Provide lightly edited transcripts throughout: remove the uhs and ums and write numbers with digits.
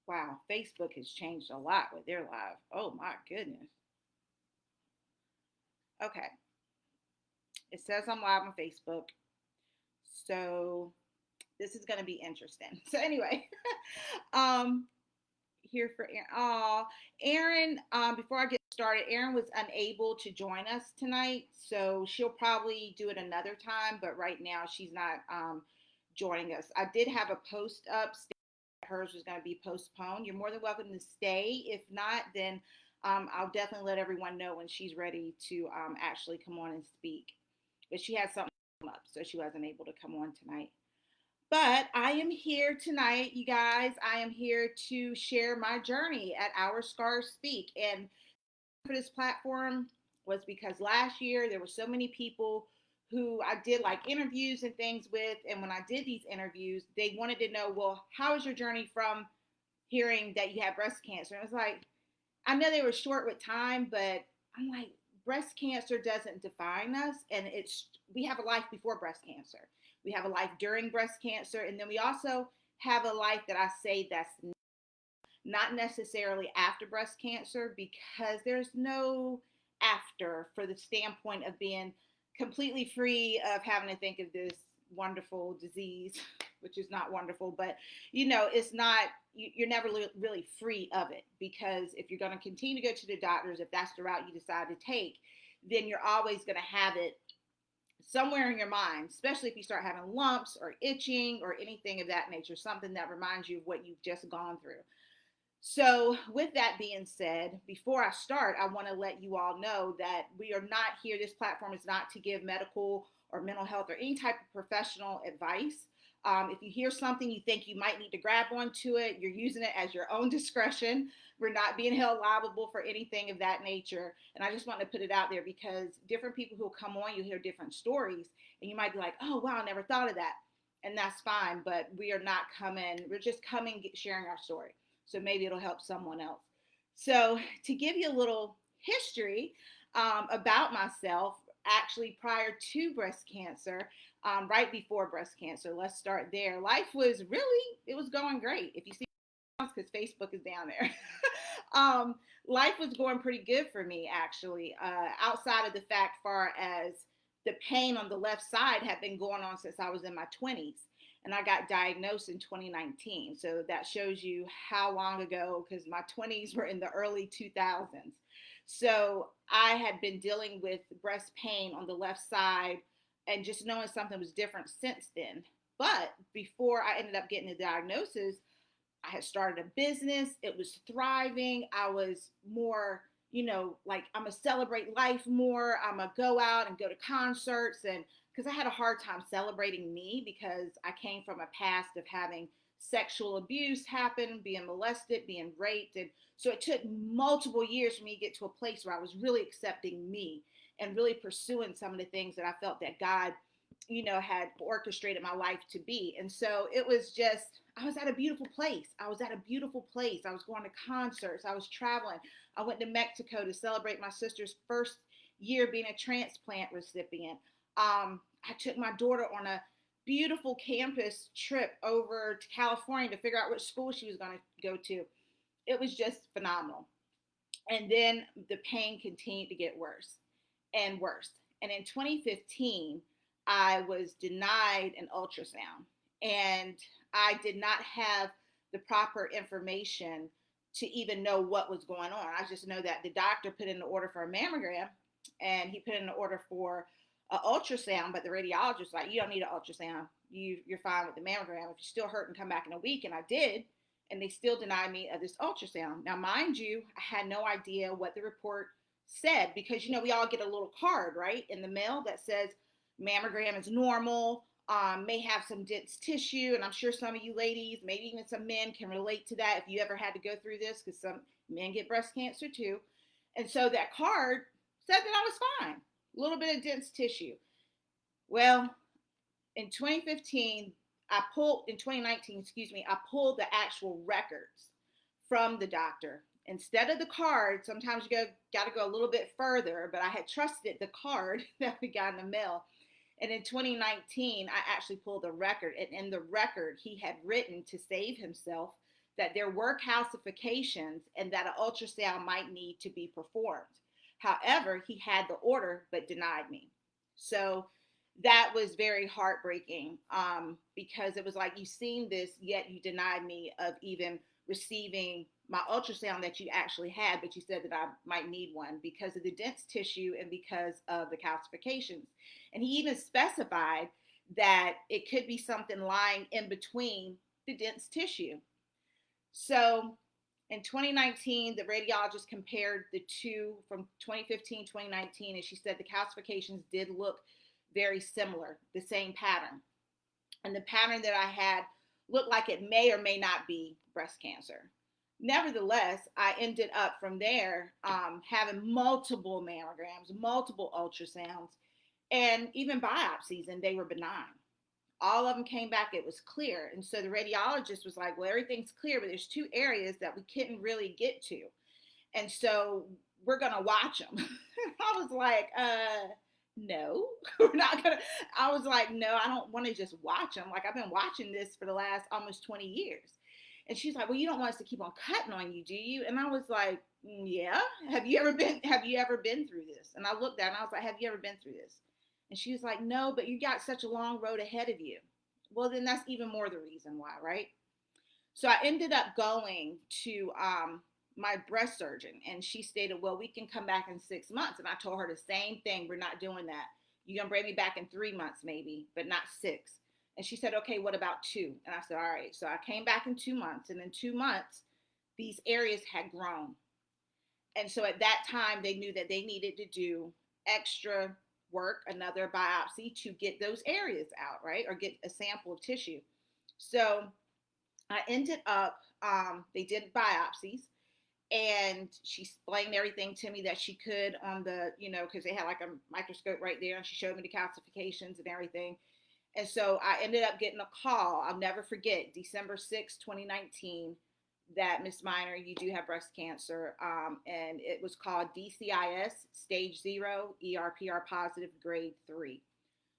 Wow, Facebook has changed a lot with their live. Oh my goodness. Okay, it says I'm live on Facebook. So this is going to be interesting. So anyway, um, here for Aaron. Aaron. Before I get started, Aaron was unable to join us tonight, so she'll probably do it another time. But right now, she's not joining us. I did have a post up. Hers was going to be postponed. You're more than welcome to stay. If not, then I'll definitely let everyone know when she's ready to actually come on and speak. But she had something come up, so she wasn't able to come on tonight. But I am here tonight, you guys. I am here to share my journey at Our Scars Speak. And for this platform was because last year there were so many people who I did like interviews and things with. And when I did these interviews, they wanted to know, well, how is your journey from hearing that you have breast cancer? And it was like, I know they were short with time, but I'm like, breast cancer doesn't define us. And we have a life before breast cancer. We have a life during breast cancer. And then we also have a life that I say that's not necessarily after breast cancer, because there's no after for the standpoint of being completely free of having to think of this wonderful disease, which is not wonderful, but it's not, you're never really free of it, because if you're going to continue to go to the doctors, if that's the route you decide to take, then you're always going to have it somewhere in your mind, especially if you start having lumps or itching or anything of that nature, something that reminds you of what you've just gone through. So, with that being said, before I start, I want to let you all know that we are not here. This platform is not to give medical or mental health or any type of professional advice. If you hear something you think you might need to grab onto it, you're using it as your own discretion. We're not being held liable for anything of that nature. And I just want to put it out there, because different people who come on, you hear different stories, and you might be like, oh, wow, I never thought of that. And that's fine, but we are not coming, we're just coming, sharing our story. So maybe it'll help someone else. So, to give you a little history about myself, actually prior to breast cancer, right before breast cancer, let's start there. Life was really, it was going great. If you see, because Facebook is down there. Life was going pretty good for me, actually, outside of the fact far as the pain on the left side had been going on since I was in my 20s. And I got diagnosed in 2019. So that shows you how long ago, because my 20s were in the early 2000s. So I had been dealing with breast pain on the left side and just knowing something was different since then. But before I ended up getting the diagnosis, I had started a business. It was thriving. I was more, like, I'm going to celebrate life more. I'm going to go out and go to concerts, and because I had a hard time celebrating me, because I came from a past of having sexual abuse happen, being molested, being raped. And so it took multiple years for me to get to a place where I was really accepting me and really pursuing some of the things that I felt that God, had orchestrated my life to be. And so it was just, I was at a beautiful place. I was at a beautiful place. I was going to concerts. I was traveling. I went to Mexico to celebrate my sister's first year being a transplant recipient. I took my daughter on a beautiful campus trip over to California to figure out which school she was going to go to. It was just phenomenal. And then the pain continued to get worse and worse. And in 2015, I was denied an ultrasound, and I did not have the proper information to even know what was going on. I just know that the doctor put in the order for a mammogram, and he put in the order for an ultrasound, but the radiologist was like, you don't need an ultrasound. You're fine with the mammogram. If you're still hurting, come back in a week. And I did, and they still denied me of this ultrasound. Now, mind you, I had no idea what the report said, because, we all get a little card, right, in the mail that says mammogram is normal, may have some dense tissue. And I'm sure some of you ladies, maybe even some men, can relate to that if you ever had to go through this, because some men get breast cancer too. And so that card said that I was fine. A little bit of dense tissue. Well, in 2015, in 2019, I pulled the actual records from the doctor. Instead of the card, sometimes you got to go a little bit further, but I had trusted the card that we got in the mail. And in 2019, I actually pulled the record. And in the record, he had written, to save himself, that there were calcifications and that an ultrasound might need to be performed. However, he had the order but denied me. So that was very heartbreaking, because it was like, you've seen this, yet you denied me of even receiving my ultrasound that you actually had, but you said that I might need one because of the dense tissue and because of the calcifications. And he even specified that it could be something lying in between the dense tissue. So in 2019, the radiologist compared the two from 2015, 2019, and she said the calcifications did look very similar, the same pattern. And the pattern that I had looked like it may or may not be breast cancer. Nevertheless, I ended up from there having multiple mammograms, multiple ultrasounds, and even biopsies, and they were benign. All of them came back, it was clear. And so the radiologist was like, well, everything's clear, but there's two areas that we couldn't really get to. And so we're going to watch them. I was like, no, we're not going to. I was like, no, I don't want to just watch them. Like, I've been watching this for the last almost 20 years. And she's like, well, you don't want us to keep on cutting on you, do you? And I was like, yeah. Have you ever been through this? And I looked at her and I was like, have you ever been through this? And she was like, no, but you got such a long road ahead of you. Well, then that's even more the reason why, right? So I ended up going to my breast surgeon, and she stated, well, we can come back in 6 months. And I told her the same thing. We're not doing that. You're going to bring me back in 3 months maybe, but not 6. And she said, okay, what about 2? And I said, all right. So I came back in 2 months, and in 2 months, these areas had grown. And so at that time, they knew that they needed to do extra work, another biopsy to get those areas out, right? Or get a sample of tissue. So I ended up, they did biopsies, and she explained everything to me that she could on the, because they had like a microscope right there, and she showed me the calcifications and everything. And so I ended up getting a call. I'll never forget, December 6, 2019, that Ms. Miner, you do have breast cancer. And it was called DCIS, stage 0, ERPR positive, grade 3.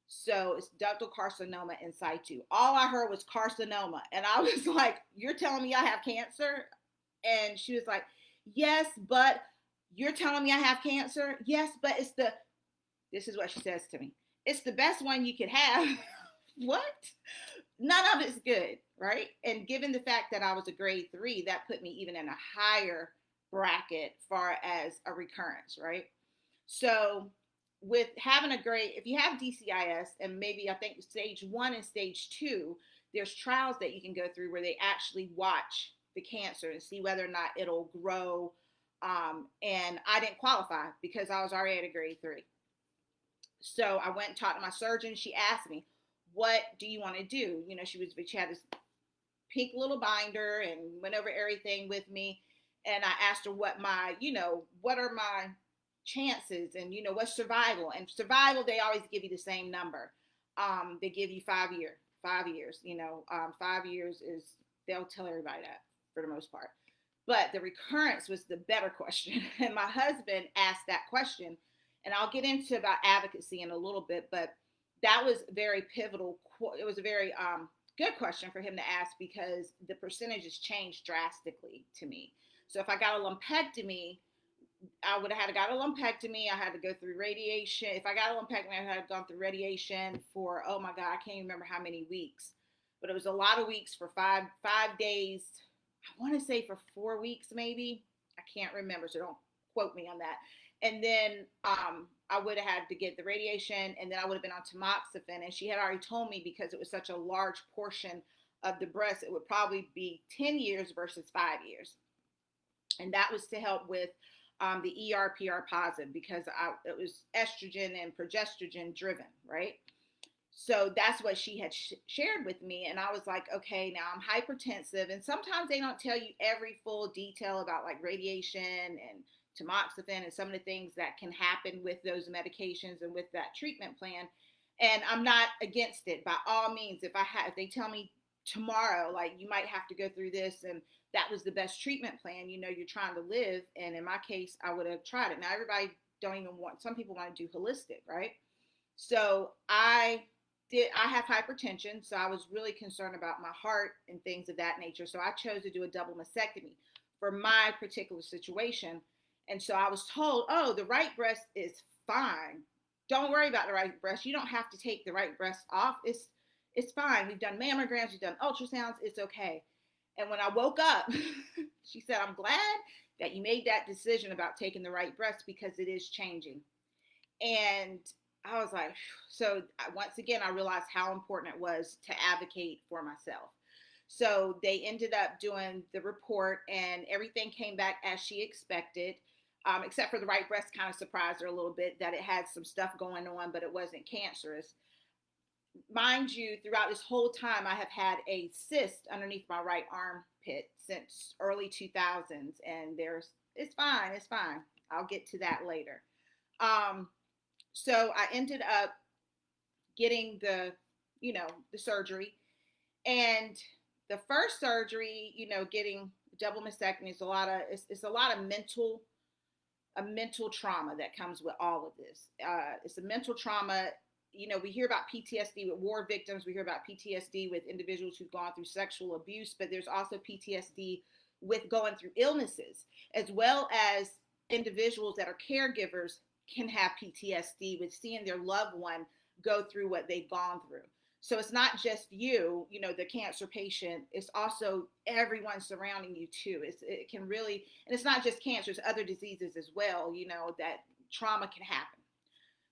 So it's ductal carcinoma in situ. All I heard was carcinoma. And I was like, you're telling me I have cancer? And she was like, yes, but you're telling me I have cancer? Yes, but this is what she says to me. It's the best one you could have. What? None of it's good, right? And given the fact that I was a grade 3, that put me even in a higher bracket far as a recurrence, right? So with having if you have DCIS, and maybe I think stage 1 and stage 2, there's trials that you can go through where they actually watch the cancer and see whether or not it'll grow. And I didn't qualify because I was already at a grade 3. So I went and talked to my surgeon. She asked me, what do you want to do? She had this pink little binder and went over everything with me. And I asked her what are my chances, and, what's survival? And survival, they always give you the same number. They give you 5 years. 5 years, 5 years is, they'll tell everybody that for the most part. But the recurrence was the better question. And my husband asked that question. And I'll get into about advocacy in a little bit, but that was very pivotal. It was a very good question for him to ask because the percentages changed drastically to me. So if I got a lumpectomy, I would have had to got a lumpectomy. I had to go through radiation. If I got a lumpectomy, I had gone through radiation for, oh my God, I can't even remember how many weeks. But it was a lot of weeks for 5 days. I want to say for 4 weeks maybe. I can't remember, so don't quote me on that. And then I would have had to get the radiation, and then I would have been on tamoxifen. And she had already told me because it was such a large portion of the breast, it would probably be 10 years versus 5 years. And that was to help with the ERPR positive because it was estrogen and progesterone driven, right? So that's what she had shared with me. And I was like, okay, now I'm hypertensive. And sometimes they don't tell you every full detail about like radiation and tamoxifen and some of the things that can happen with those medications and with that treatment plan. And I'm not against it by all means. If they tell me tomorrow, like you might have to go through this and that was the best treatment plan, you're trying to live. And in my case, I would have tried it. Now everybody don't even some people want to do holistic, right? So I I have hypertension, so I was really concerned about my heart and things of that nature. So I chose to do a double mastectomy for my particular situation. And so I was told, oh, the right breast is fine. Don't worry about the right breast. You don't have to take the right breast off. It's fine. We've done mammograms, we've done ultrasounds, it's okay. And when I woke up, she said, I'm glad that you made that decision about taking the right breast because it is changing. And I was like, so once again, I realized how important it was to advocate for myself. So they ended up doing the report, and everything came back as she expected, except for the right breast kind of surprised her a little bit that it had some stuff going on, but it wasn't cancerous. Mind you, throughout this whole time, I have had a cyst underneath my right armpit since early 2000s, and it's fine, it's fine. I'll get to that later. Um, so I ended up getting the surgery. And the first surgery, getting double mastectomy is it's a lot of mental trauma that comes with all of this. It's a mental trauma. We hear about PTSD with war victims. We hear about PTSD with individuals who've gone through sexual abuse, but there's also PTSD with going through illnesses, as well as individuals that are caregivers can have PTSD with seeing their loved one go through what they've gone through. So it's not just the cancer patient. It's also everyone surrounding you too. It can really, and it's not just cancer, it's other diseases as well, that trauma can happen.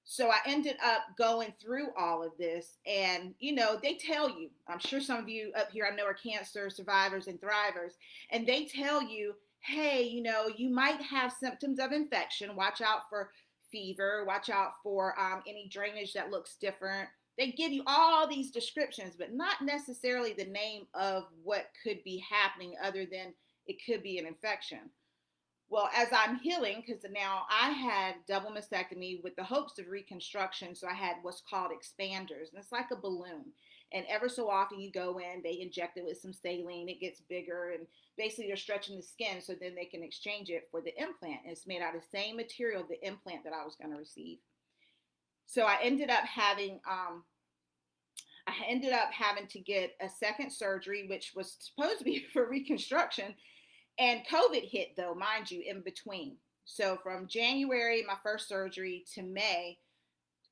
So I ended up going through all of this, and they tell you, I'm sure some of you up here I know are cancer survivors and thrivers, and they tell you, hey, you might have symptoms of infection. Watch out for fever, watch out for any drainage that looks different. They give you all these descriptions, but not necessarily the name of what could be happening other than it could be an infection. Well, as I'm healing, because now I had double mastectomy with the hopes of reconstruction, so I had what's called expanders, and it's like a balloon. And ever so often you go in, they inject it with some saline, it gets bigger, and basically they're stretching the skin so then they can exchange it for the implant. And it's made out of the same material, the implant that I was going to receive. So I ended up having to get a second surgery, which was supposed to be for reconstruction. And COVID hit, though, mind you, in between. So from January, my first surgery, to May,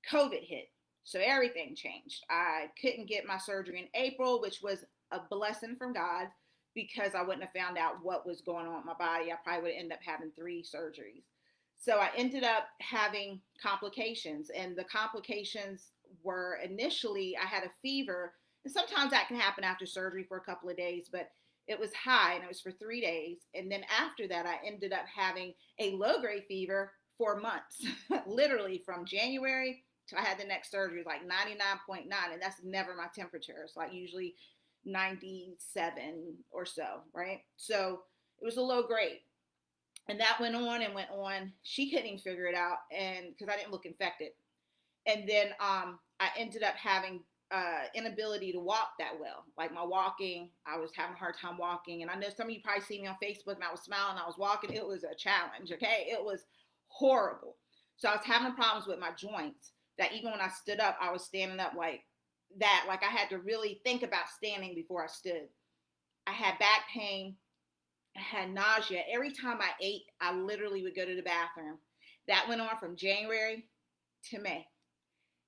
COVID hit. So everything changed. I couldn't get my surgery in April, which was a blessing from God because I wouldn't have found out what was going on with my body. I probably would end up having 3 surgeries. So I ended up having complications, and the complications were initially I had a fever, and sometimes that can happen after surgery for a couple of days, but it was high and it was for 3 days. And then after that, I ended up having a low-grade fever for months, literally from January till I had the next surgery. It was like 99.9, and that's never my temperature. It's like usually 97 or so, right? So it was a low grade. And that went on and went on. She couldn't even figure it out, and because I didn't look infected. And then I ended up having inability to walk that well. Like my walking, I was having a hard time walking. And I know some of you probably see me on Facebook and I was smiling, I was walking. It was a challenge, okay? It was horrible. So I was having problems with my joints that even when I stood up, I was standing up like that. Like I had to really think about standing before I stood. I had back pain. I had nausea. Every time I ate, I literally would go to the bathroom. That went on from January to May.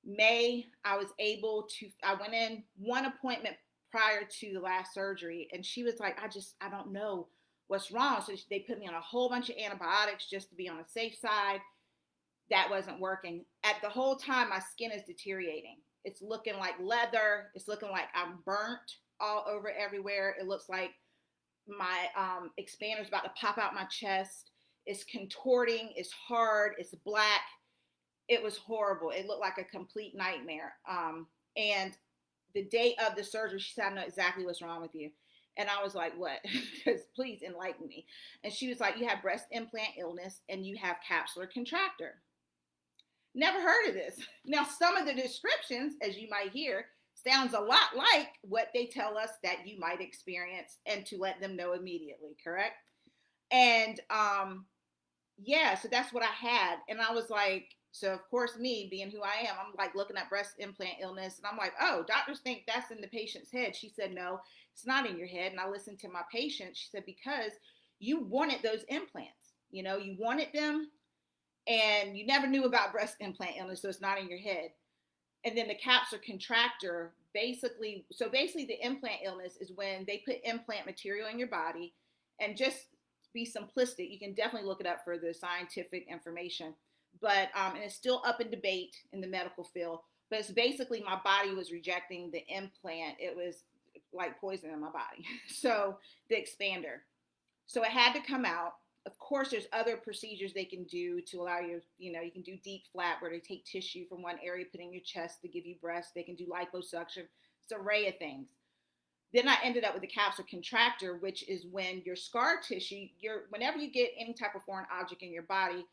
May, I went in one appointment prior to the last surgery, and she was like, I don't know what's wrong. So they put me on a whole bunch of antibiotics just to be on the safe side. That wasn't working. At the whole time, my skin is deteriorating. It's looking like leather. It's looking like I'm burnt all over everywhere. It looks like my expander's about to pop out my chest. It's contorting. It's hard. It's black. It was horrible. It looked like a complete nightmare. And the day of the surgery, she said, I know exactly what's wrong with you. And I was like, what? Because please enlighten me. And she was like, you have breast implant illness and you have capsular contracture. Never heard of this. Now, some of the descriptions, as you might hear, sounds a lot like what they tell us that you might experience, and to let them know immediately, correct? And yeah, so that's what I had. And I was like, So of course, me being who I am, I'm like looking at breast implant illness, and I'm like, oh, doctors think that's in the patient's head. She said, no, it's not in your head. And I listened to my patient. She said, because you wanted those implants. You wanted them, and you never knew about breast implant illness, so it's not in your head. And then the capsular contractor, basically the implant illness is when they put implant material in your body. And just be simplistic, you can definitely look it up for the scientific information, but and it's still up in debate in the medical field, but it's basically my body was rejecting the implant. It was like poison in my body. So the expander, so it had to come out. Of course, there's other procedures they can do to allow you can do deep flap where they take tissue from one area, put in your chest to give you breast. They can do liposuction. It's an array of things. Then I ended up with the capsular contractor, which is when your scar tissue, whenever you get any type of foreign object in your body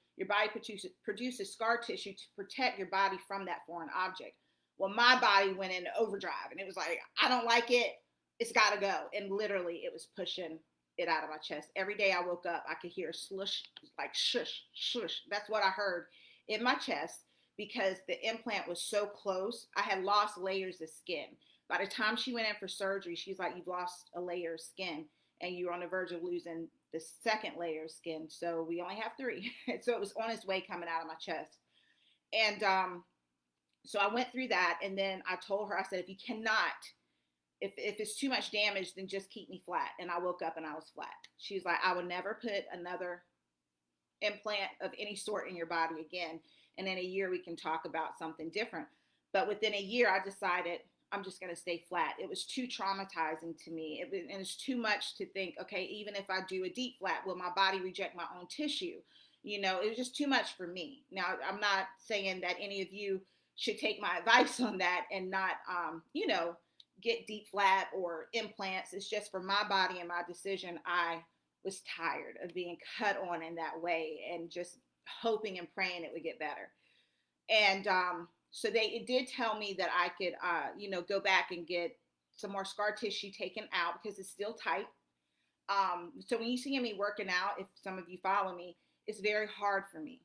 produces scar tissue to protect your body from that foreign object. Well, my body went into overdrive, and it was like, I don't like it. It's got to go. And literally, it was pushing it out of my chest. Every day I woke up, I could hear a slush, like shush, shush. That's what I heard in my chest because the implant was so close. I had lost layers of skin. By the time she went in for surgery, she's like, you've lost a layer of skin and you're on the verge of losing the second layer of skin. So we only have 3. So it was on its way coming out of my chest. And so I went through that. And then I told her, I said, if it's too much damage, then just keep me flat. And I woke up and I was flat. She's like, I will never put another implant of any sort in your body again. And in a year, we can talk about something different. But within a year, I decided I'm just going to stay flat. It was too traumatizing to me. And it's too much to think, okay, even if I do a deep flat, will my body reject my own tissue? It was just too much for me. Now, I'm not saying that any of you should take my advice on that and not, get deep flap or implants. It's just for my body and my decision. I was tired of being cut on in that way and just hoping and praying it would get better. And so it did tell me that I could, go back and get some more scar tissue taken out because it's still tight. So when you see me working out, if some of you follow me, it's very hard for me.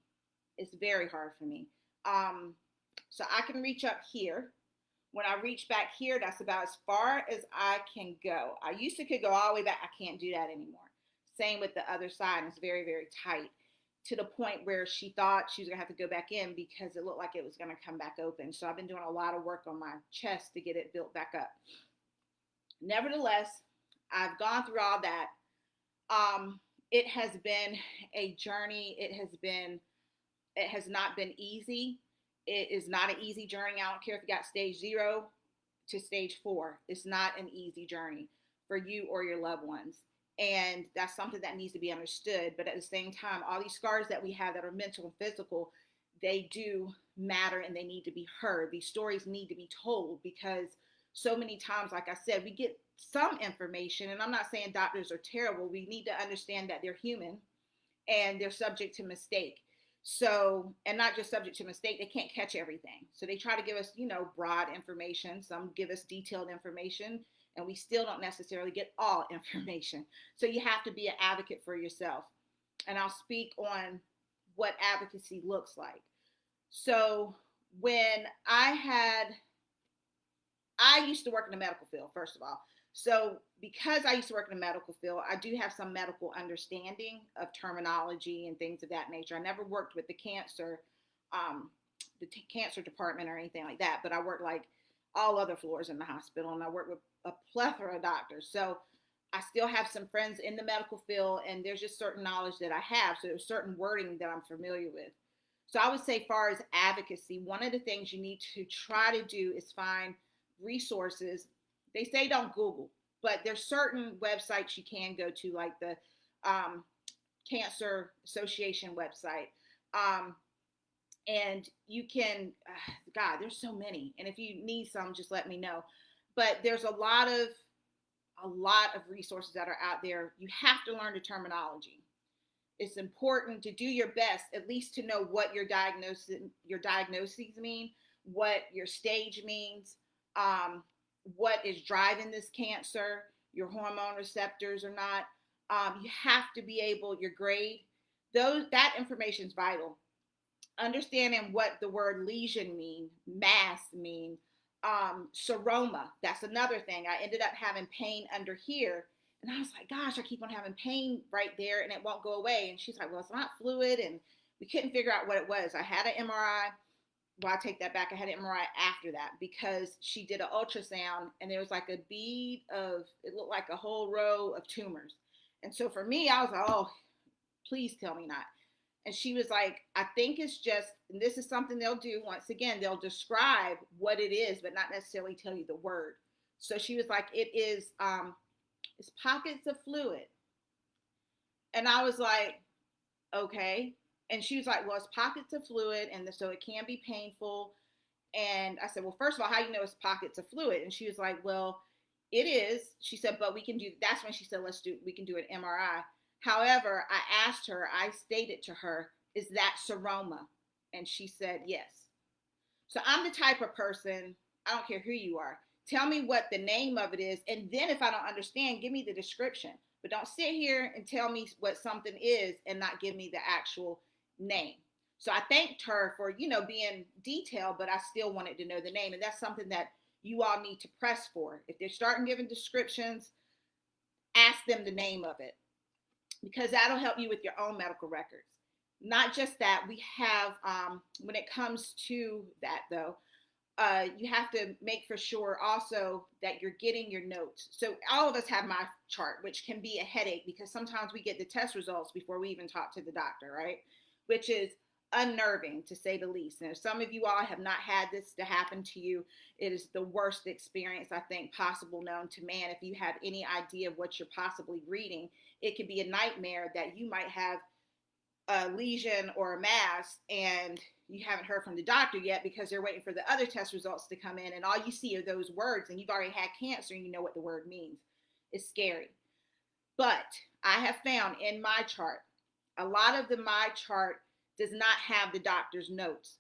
It's very hard for me. So I can reach up here. When I reach back here, that's about as far as I can go. I used to could go all the way back. I can't do that anymore. Same with the other side. It's very, very tight to the point where she thought she was going to have to go back in because it looked like it was going to come back open. So I've been doing a lot of work on my chest to get it built back up. Nevertheless, I've gone through all that. It has been a journey. It has not been easy. It is not an easy journey. I don't care if you got stage 0 to stage 4. It's not an easy journey for you or your loved ones. And that's something that needs to be understood. But at the same time, all these scars that we have that are mental and physical, they do matter and they need to be heard. These stories need to be told because so many times, like I said, we get some information. And I'm not saying doctors are terrible. We need to understand that they're human and they're subject to mistake. So, and not just subject to mistake, they can't catch everything. So they try to give us, broad information. Some give us detailed information, and we still don't necessarily get all information. So you have to be an advocate for yourself. And I'll speak on what advocacy looks like. So when I used to work in the medical field, first of all. So because I used to work in the medical field, I do have some medical understanding of terminology and things of that nature. I never worked with the cancer department or anything like that, but I worked like all other floors in the hospital, and I worked with a plethora of doctors. So I still have some friends in the medical field, and there's just certain knowledge that I have. So there's certain wording that I'm familiar with. So I would say, far as advocacy, one of the things you need to try to do is find resources. They say don't Google, but there's certain websites you can go to, like the Cancer Association website. And you can, God, there's so many. And if you need some, just let me know. But there's a lot of resources that are out there. You have to learn the terminology. It's important to do your best, at least to know what your diagnoses mean, what your stage means, what is driving this cancer, your hormone receptors or not. You have to be able, your grade, that information is vital. understanding what the word lesion mean, mass mean, seroma. That's another thing. I ended up having pain under here. And I was like, gosh, I keep on having pain right there and it won't go away. And she's like, well, it's not fluid. And we couldn't figure out what it was. I had an MRI. Well, I take that back. I had an MRI after that because she did an ultrasound and there was like a bead of, it looked like a whole row of tumors. And so for me, I was like, oh, please tell me not. And she was like, I think it's just, and this is something they'll do once again, they'll describe what it is, but not necessarily tell you the word. So she was like, it is, it's pockets of fluid. And I was like, okay. And she was like, well, it's pockets of fluid, and so it can be painful. And I said, well, first of all, how do you know it's pockets of fluid? And she was like, well, it is. She said, but we can do, that's when she said, we can do an MRI. However, I asked her, I stated to her, is that seroma? And she said, yes. So I'm the type of person, I don't care who you are, tell me what the name of it is. And then if I don't understand, give me the description. But don't sit here and tell me what something is and not give me the actual name. So I thanked her for, being detailed, but I still wanted to know the name. And that's something that you all need to press for. If they're starting giving descriptions, ask them the name of it, because that'll help you with your own medical records. Not just that, we have, when it comes to that though, you have to make for sure also that you're getting your notes. So all of us have my chart, which can be a headache because sometimes we get the test results before we even talk to the doctor, right? Which is unnerving to say the least. And if some of you all have not had this to happen to you, it is the worst experience I think possible known to man. If you have any idea of what you're possibly reading, it could be a nightmare that you might have a lesion or a mass and you haven't heard from the doctor yet because they're waiting for the other test results to come in, and all you see are those words, and you've already had cancer and you know what the word means. It's scary. But I have found in my chart, a lot of my chart does not have the doctor's notes.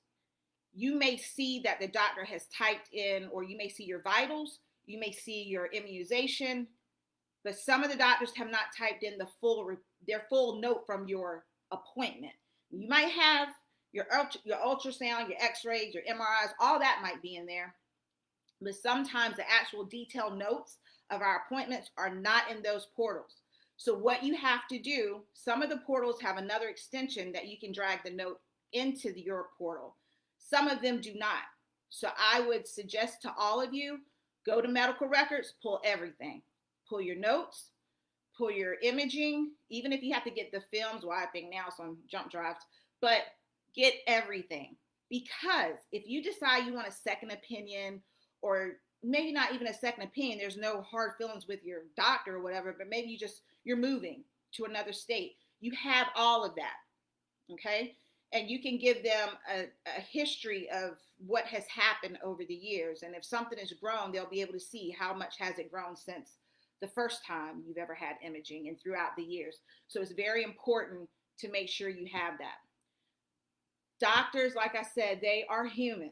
You may see that the doctor has typed in, or you may see your vitals, you may see your immunization, but some of the doctors have not typed in their full note from your appointment. You might have your ultrasound, your x-rays, your MRIs, all that might be in there. But sometimes the actual detailed notes of our appointments are not in those portals. So what you have to do, some of the portals have another extension that you can drag the note into your portal. Some of them do not. So I would suggest to all of you, go to medical records, pull everything. Pull your notes, pull your imaging, even if you have to get the films, well, I think now it's on jump drives, but get everything. Because if you decide you want a second opinion, or maybe not even a second opinion, there's no hard feelings with your doctor or whatever, but maybe you're moving to another state, you have all of that, okay? And you can give them a history of what has happened over the years. And if something has grown, they'll be able to see how much has it grown since the first time you've ever had imaging and throughout the years. So it's very important to make sure you have that. Doctors, like I said, they are human.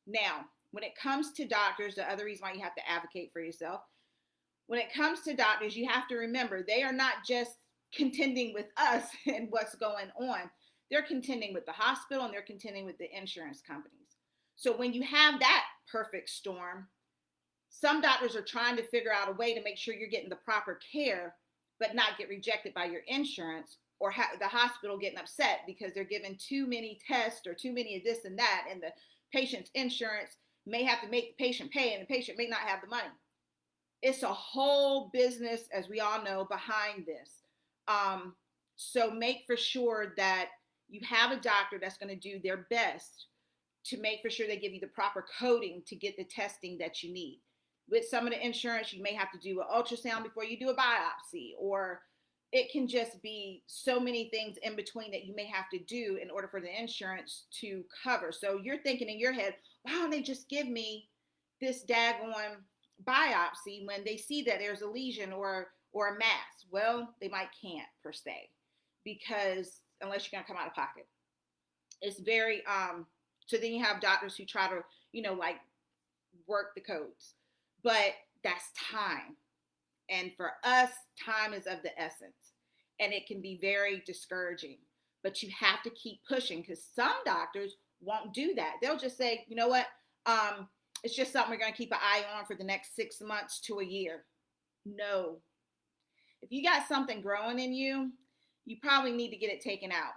Now, when it comes to doctors, the other reason why you have to advocate for yourself, when it comes to doctors, you have to remember they are not just contending with us and what's going on. They're contending with the hospital and they're contending with the insurance companies. So when you have that perfect storm, some doctors are trying to figure out a way to make sure you're getting the proper care, but not get rejected by your insurance, or the hospital getting upset because they're giving too many tests or too many of this and that, and the patient's insurance may have to make the patient pay and the patient may not have the money. It's a whole business, as we all know, behind this. So make for sure that you have a doctor that's going to do their best to make for sure they give you the proper coding to get the testing that you need. With some of the insurance, you may have to do an ultrasound before you do a biopsy, or it can just be so many things in between that you may have to do in order for the insurance to cover. So you're thinking in your head, why don't they just give me this daggone biopsy when they see that there's a lesion or a mass? Well, they might can't per se, because unless you're going to come out of pocket. It's very, so then you have doctors who try to, like work the codes. But that's time. And for us, time is of the essence. And it can be very discouraging. but you have to keep pushing, because some doctors won't do that. They'll just say, you know what, it's just something we're going to keep an eye on for the next 6 months to a year. No. If you got something growing in you, you probably need to get it taken out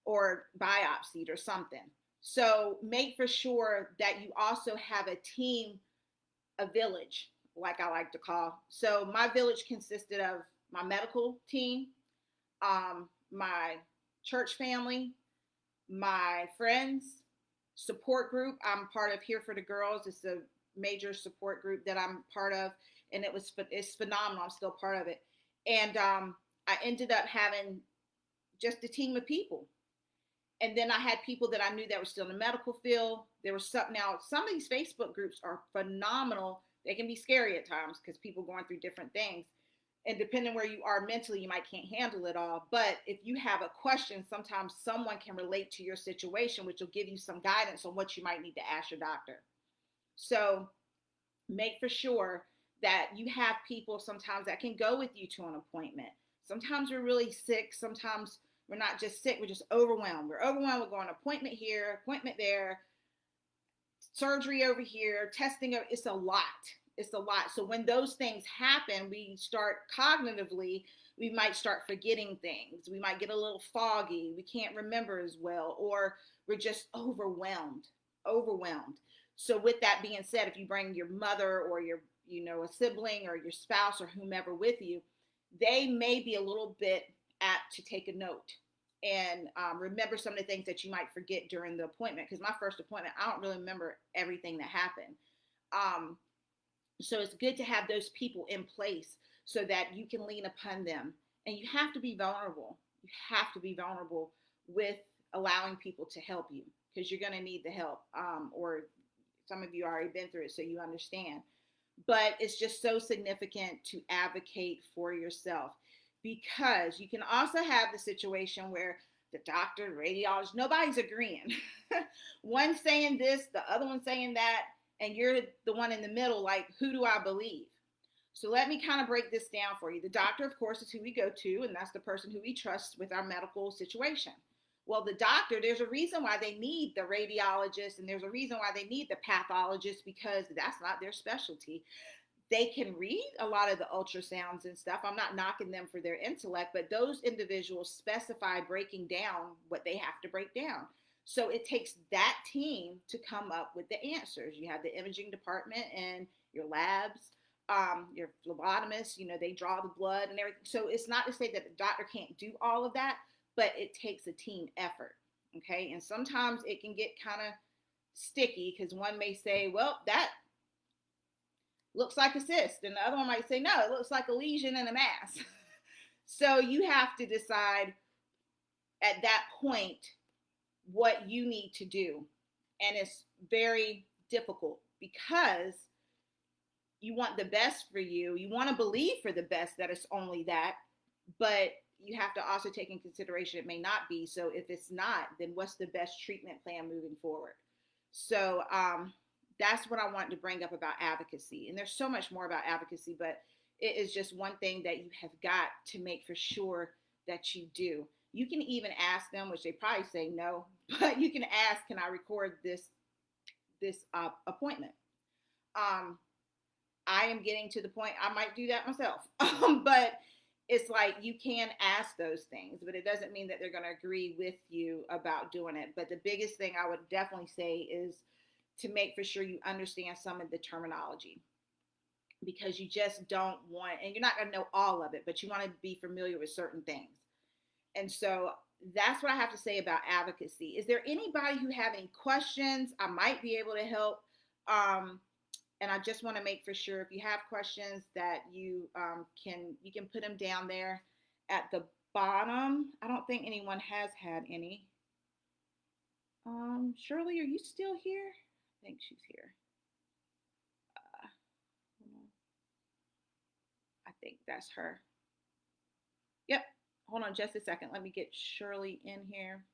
or biopsied or something. So make for sure that you also have a team, a village, like I like to call. So my village consisted of my medical team, my church family, my friends, support group. I'm part of Here for the Girls. It's a major support group that I'm part of, and it's phenomenal. I'm still part of it. And I ended up having just a team of people. And then I had people that I knew that were still in the medical field. There was some, now some of these Facebook groups are phenomenal. They can be scary at times because people going through different things. And depending where you are mentally, you might can't handle it all. But if you have a question, sometimes someone can relate to your situation, which will give you some guidance on what you might need to ask your doctor. So make for sure that you have people sometimes that can go with you to an appointment. Sometimes we're really sick. Sometimes we're not just sick, we're just overwhelmed. We're overwhelmed. We're going appointment here, appointment there, surgery over here, testing. It's a lot. It's a lot. So when those things happen, we start cognitively, we might start forgetting things. We might get a little foggy. We can't remember as well, or we're just overwhelmed. So with that being said, if you bring your mother or your, a sibling or your spouse or whomever with you, they may be a little bit apt to take a note and remember some of the things that you might forget during the appointment. Because my first appointment, I don't really remember everything that happened. So it's good to have those people in place so that you can lean upon them. And you have to be vulnerable. You have to be vulnerable with allowing people to help you, because you're going to need the help. Or some of you already been through it, so you understand. But it's just so significant to advocate for yourself, because you can also have the situation where the doctor, the radiologist, nobody's agreeing. One saying this, the other one saying that, and you're the one in the middle, like, who do I believe? So let me kind of break this down for you. The doctor, of course, is who we go to, and that's the person who we trust with our medical situation. Well, the doctor, there's a reason why they need the radiologist, and there's a reason why they need the pathologist, because that's not their specialty. They can read a lot of the ultrasounds and stuff. I'm not knocking them for their intellect, but those individuals specify breaking down what they have to break down. So it takes that team to come up with the answers. You have the imaging department and your labs, your phlebotomists, they draw the blood and everything. So it's not to say that the doctor can't do all of that, but it takes a team effort. Okay. And sometimes it can get kind of sticky, because one may say, well, that looks like a cyst, and the other one might say, no, it looks like a lesion and a mass. So you have to decide at that point what you need to do. And it's very difficult, because you want the best for you. You want to believe for the best that it's only that, but you have to also take in consideration it may not be. So if it's not, then what's the best treatment plan moving forward? So that's what I wanted to bring up about advocacy. And there's so much more about advocacy, but it is just one thing that you have got to make for sure that you do. You can even ask them, which they probably say no, but you can ask, can I record this appointment? I am getting to the point, I might do that myself, but it's like, you can ask those things, but it doesn't mean that they're going to agree with you about doing it. But the biggest thing I would definitely say is to make for sure you understand some of the terminology, because you just don't want, and you're not going to know all of it, but you want to be familiar with certain things. And so that's what I have to say about advocacy. Is there anybody who have any questions? I might be able to help. And I just want to make for sure, if you have questions, that you can put them down there at the bottom. I don't think anyone has had any. Shirley, are you still here? I think she's here. I think that's her. Yep. Hold on just a second. Let me get Shirley in here.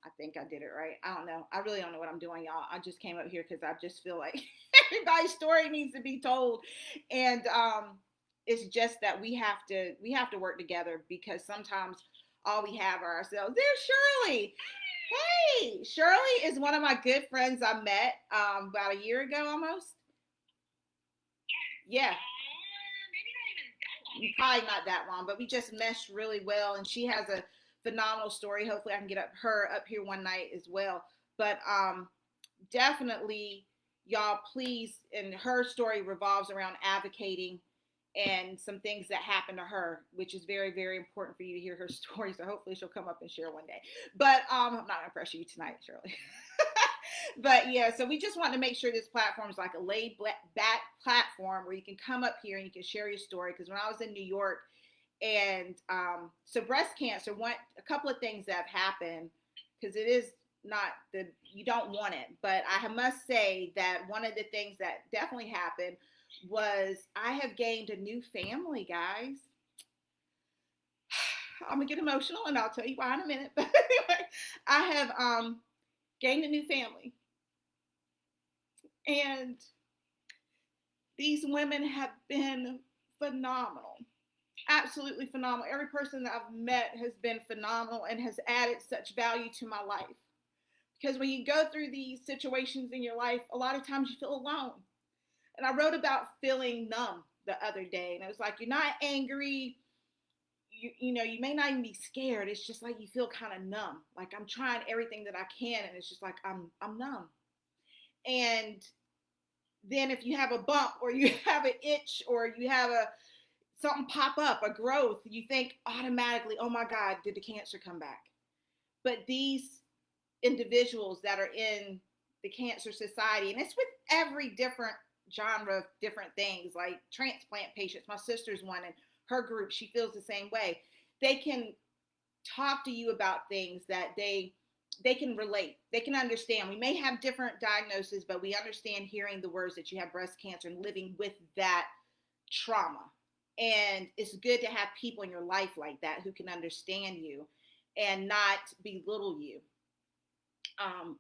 I think I did it right. I don't know. I really don't know what I'm doing, y'all. I just came up here because I just feel like everybody's story needs to be told. And It's just that we have to work together, because sometimes all we have are ourselves. There's Shirley. Hey, Shirley is one of my good friends I met about a year ago almost. Yeah, probably not that long, but we just meshed really well, and she has a phenomenal story. Hopefully, I can get her up here one night as well. But definitely, y'all, please. And her story revolves around advocating and some things that happened to her, which is very, very important for you to hear her story. So hopefully, she'll come up and share one day. But I'm not gonna pressure you tonight, Shirley. But yeah, so we just want to make sure this platform is like a laid back platform where you can come up here and you can share your story. Because when I was in New York, and so breast cancer, a couple of things that have happened, because it is not you don't want it, but I must say that one of the things that definitely happened was I have gained a new family, guys. I'm gonna get emotional, and I'll tell you why in a minute. But anyway, I have gained a new family, and these women have been phenomenal, absolutely phenomenal. Every person that I've met has been phenomenal and has added such value to my life. Because when you go through these situations in your life, a lot of times you feel alone. And I wrote about feeling numb the other day, and it was like, you're not angry. You may not even be scared. It's just like you feel kind of numb. Like, I'm trying everything that I can, and it's just like I'm numb. And then if you have a bump, or you have an itch, or you have something pop up, a growth, you think automatically, oh my God, did the cancer come back? But these individuals that are in the Cancer Society, and it's with every different genre of different things, like transplant patients. My sister's one, and her group, she feels the same way. They can talk to you about things that they can relate. They can understand. We may have different diagnoses, but we understand hearing the words that you have breast cancer and living with that trauma. And it's good to have people in your life like that who can understand you and not belittle you.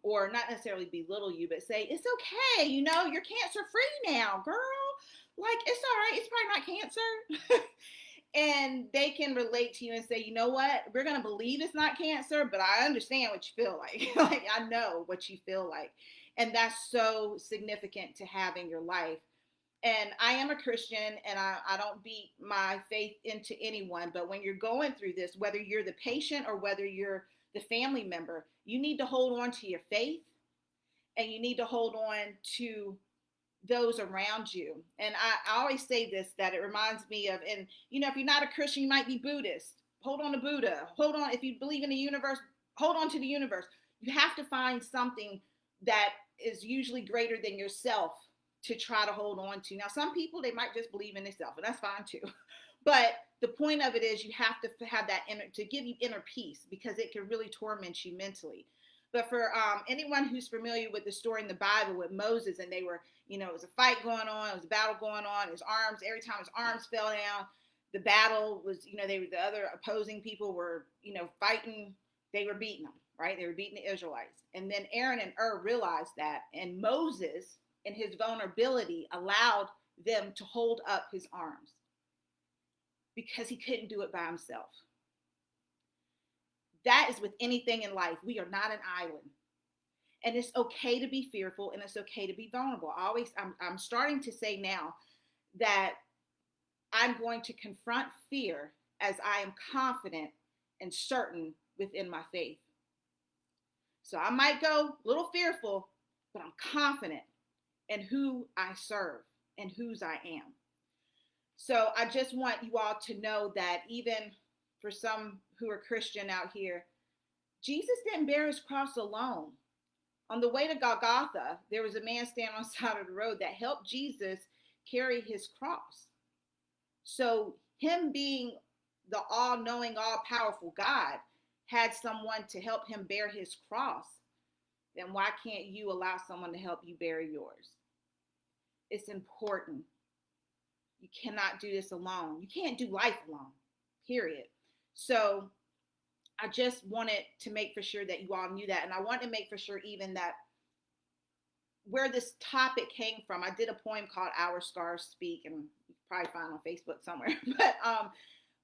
Or not necessarily belittle you, but say, it's okay, you're cancer free now, girl. Like, it's all right, it's probably not cancer. And they can relate to you and say, you know what, we're going to believe it's not cancer, but I understand what you feel like. Like, I know what you feel like. And that's so significant to have in your life. And I am a Christian, and I don't beat my faith into anyone. But when you're going through this, whether you're the patient or whether you're the family member, you need to hold on to your faith, and you need to hold on to those around you. And I always say this, that it reminds me of, and if you're not a Christian, you might be Buddhist. Hold on to Buddha. Hold on. If you believe in the universe, hold on to the universe. You have to find something that is usually greater than yourself to try to hold on to. Now, some people, they might just believe in themselves, and that's fine too. But the point of it is, you have to have that to give you inner peace, because it can really torment you mentally. But for anyone who's familiar with the story in the Bible with Moses, and they were, it was a fight going on, it was a battle going on. His arms, every time his arms fell down, the battle was, the other opposing people were, fighting. They were beating them, right? They were beating the Israelites. And then Aaron and realized that, and Moses, in his vulnerability, allowed them to hold up his arms, because he couldn't do it by himself. That is with anything in life. We are not an island. And it's okay to be fearful, and it's okay to be vulnerable. I'm starting to say now that I'm going to confront fear as I am confident and certain within my faith. So I might go a little fearful, but I'm confident in who I serve and whose I am. So I just want you all to know that even for some who are Christian out here, Jesus didn't bear his cross alone. On the way to Golgotha, there was a man standing on the side of the road that helped Jesus carry his cross. So him being the all-knowing, all-powerful God had someone to help him bear his cross. Then why can't you allow someone to help you bear yours? It's important. You cannot do this alone. You can't do life alone, period. So I just wanted to make for sure that you all knew that. And I want to make for sure even that where this topic came from, I did a poem called Our Scars Speak, and probably find on Facebook somewhere. But